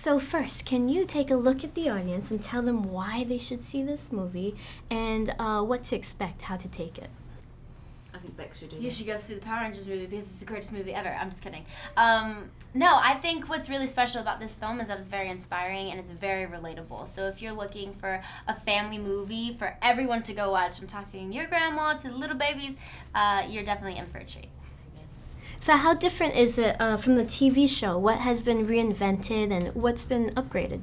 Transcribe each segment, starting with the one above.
So first, can you take a look at the audience and tell them why they should see this movie and what to expect, how to take it? I think Beck should do You this. should go see the Power Rangers movie because it's the greatest movie ever. I'm just kidding. No, I think what's really special about this film is that it's very inspiring and it's very relatable. So if you're looking for a family movie for everyone to go watch, I'm talking your grandma to the little babies, you're definitely in for a treat. So how different is it from the TV show? What has been reinvented and what's been upgraded?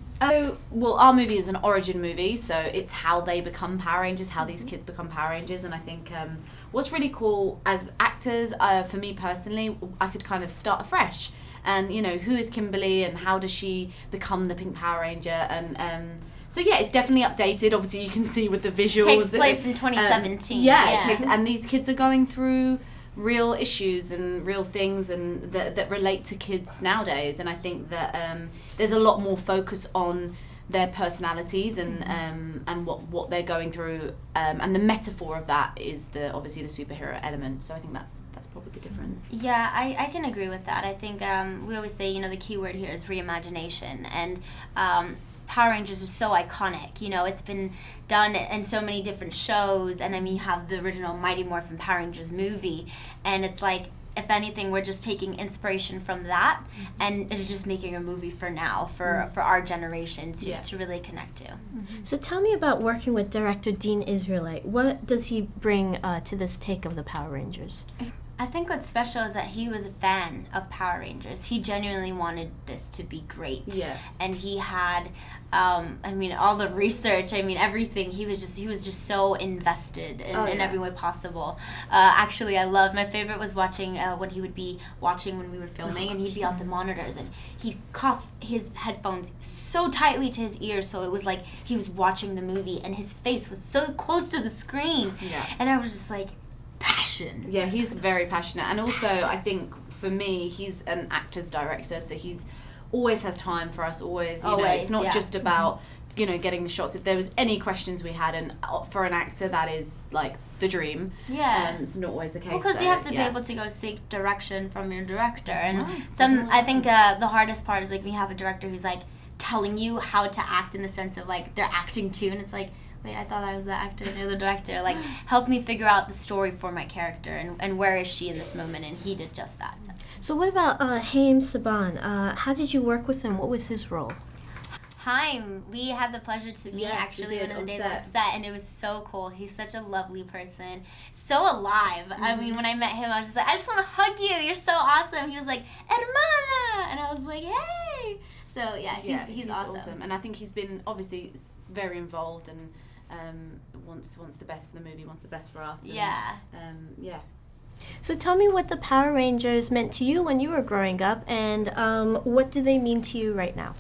Well, our movie is an origin movie, so it's how they become Power Rangers, how these kids become Power Rangers, and I think what's really cool as actors, for me personally, I could kind of start afresh. And, who is Kimberly and how does she become the Pink Power Ranger? And so yeah, it's definitely updated. Obviously, you can see with the visuals. Takes place in 2017. And these kids are going through real issues and real things and that relate to kids nowadays, and I think that there's a lot more focus on their personalities and what they're going through, and the metaphor of that is obviously the superhero element. So I think that's probably the difference. Yeah, I can agree with that. I think we always say the key word here is reimagination, and Power Rangers is so iconic. It's been done in so many different shows, and you have the original Mighty Morphin Power Rangers movie, and it's like, if anything, we're just taking inspiration from that, and it's just making a movie for now, for our generation to really connect to. So tell me about working with director Dean Israelite. What does he bring to this take of the Power Rangers? I think what's special is that he was a fan of Power Rangers. He genuinely wanted this to be great. Yeah. And he had, all the research, everything. He was just so invested in every way possible. Actually, my favorite was watching when he would be watching when we were filming, and he'd be on the monitors, and he'd cuff his headphones so tightly to his ears, so it was like he was watching the movie, and his face was so close to the screen. Yeah. And I was just like, passion. Yeah, he's very passionate, and also I think for me, he's an actor's director, so he's always has time for us. Always, it's not just about getting the shots. If there was any questions we had, and for an actor, that is like the dream. Yeah, it's not always the case. Well, because you have to be able to go seek direction from your director, and I think the hardest part is like when you have a director who's like telling you how to act in the sense of like they're acting too, and it's like, wait, I thought I was the actor and you're the director. Like, help me figure out the story for my character and where is she in this moment, and he did just that. So what about Haim Saban? How did you work with him? What was his role? Haim, we had the pleasure to meet actually one of the days on set, and it was so cool. He's such a lovely person, so alive. When I met him, I was just like, I just want to hug you. You're so awesome. He was like, hermana, and I was like, hey. So yeah, he's awesome. And I think he's been obviously very involved and wants the best for the movie, wants the best for us. And, So tell me what the Power Rangers meant to you when you were growing up, and what do they mean to you right now?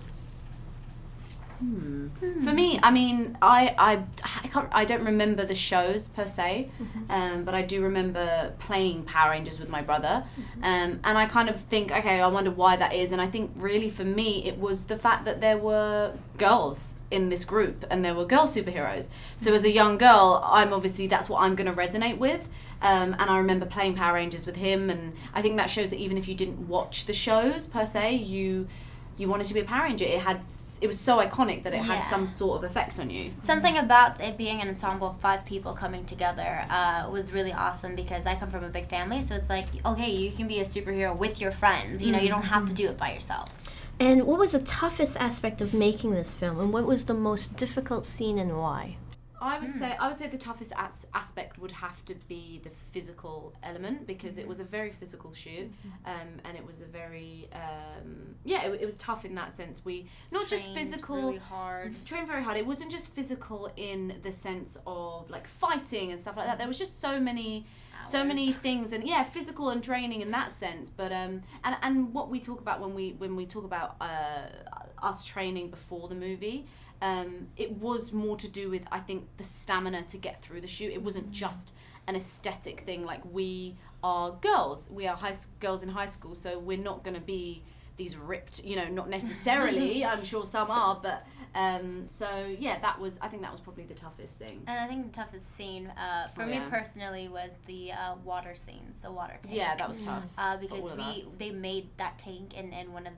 For me, I don't remember the shows per se, but I do remember playing Power Rangers with my brother, and I kind of think, okay, I wonder why that is, and I think really for me it was the fact that there were girls in this group and there were girl superheroes. So as a young girl, that's what I'm going to resonate with, and I remember playing Power Rangers with him, and I think that shows that even if you didn't watch the shows per se, you wanted to be a Power Ranger. It was so iconic that it had some sort of effect on you. Something about it being an ensemble of 5 people coming together was really awesome, because I come from a big family, so it's like, okay, you can be a superhero with your friends. You don't have to do it by yourself. And what was the toughest aspect of making this film, and what was the most difficult scene and why? I would say the toughest aspect would have to be the physical element, because it was a very physical shoot, and it was a very it was tough in that sense. We not just physical, trained very hard. It wasn't just physical in the sense of like fighting and stuff like that. There was just so many things, and physical and training in that sense. But and what we talk about when we talk about us training before the movie. It was more to do with, I think, the stamina to get through the shoot. It wasn't just an aesthetic thing. Like, we are girls. We are girls in high school, so we're not going to be these ripped, not necessarily. I'm sure some are, but so yeah, I think that was probably the toughest thing. And I think the toughest scene for me personally was the water scenes, the water tank. Yeah, that was tough. Because they made that tank in one of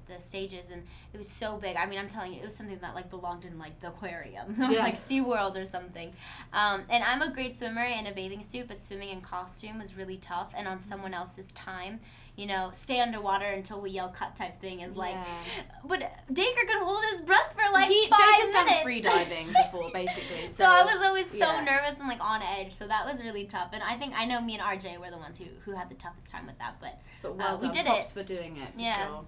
the stages, and it was so big. I mean, I'm telling you, it was something that like belonged in like the aquarium, or like SeaWorld or something. And I'm a great swimmer in a bathing suit, but swimming in costume was really tough, and on someone else's time. Stay underwater until we yell cut type thing is like, but Dacre could hold his breath for like 5 minutes. Dacre's done free diving before, basically. So I was always so nervous and like on edge. So that was really tough. And I know me and RJ were the ones who had the toughest time with that. But well we done. did Props it. for doing it, for sure.